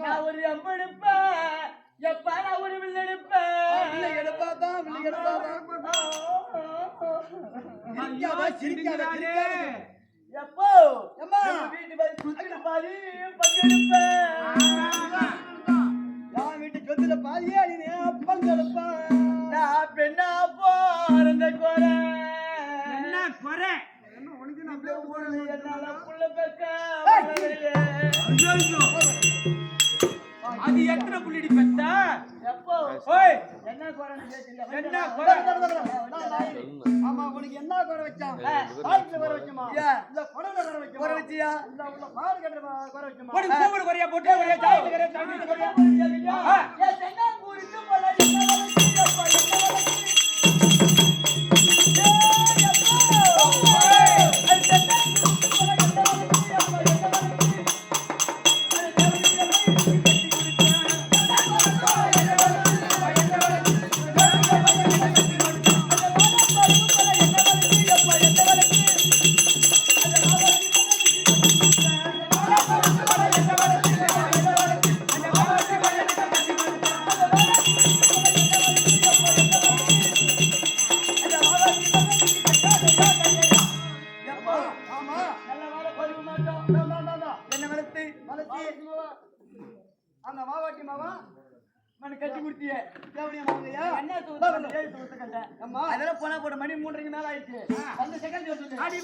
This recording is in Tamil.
நான் ஒரு எம்பு எடுப்பேன் எப்ப நான் ஒரு வில் எடுப்பேன் எடுப்பாதான் எப்போ வீட்டு சொத்துல பாதி பங்கெடுப்பேன் வீட்டு சொத்துல பாதியே பங்கெடுப்பேன் நான் பெண்ணா போறந்த குறை என்ன குறை என்னால புள்ள பெக்க அது எத்தனை புள்ளிடி பெத்த எப்போ என்ன குறை என்ன குறை ஆமா உனக்கு என்ன குறை வச்சான் குறை வச்சுமா இல்ல குடல குறை வச்சியா இல்ல உள்ள பால் கட்ட குறை வச்சுமா ஒரு கூவர் குறையா போட்டு குறையா சாய்ந்து குறையா சாய்ந்து குறையா என்ன கூறிட்டு போல அந்த மாவாட்டி மாவா மணி கட்டி குடுத்தியே என்ன அதெல்லாம் போனா போட மணி 3:30 மேல ஆயிடுச்சு 1 செகண்ட் அடி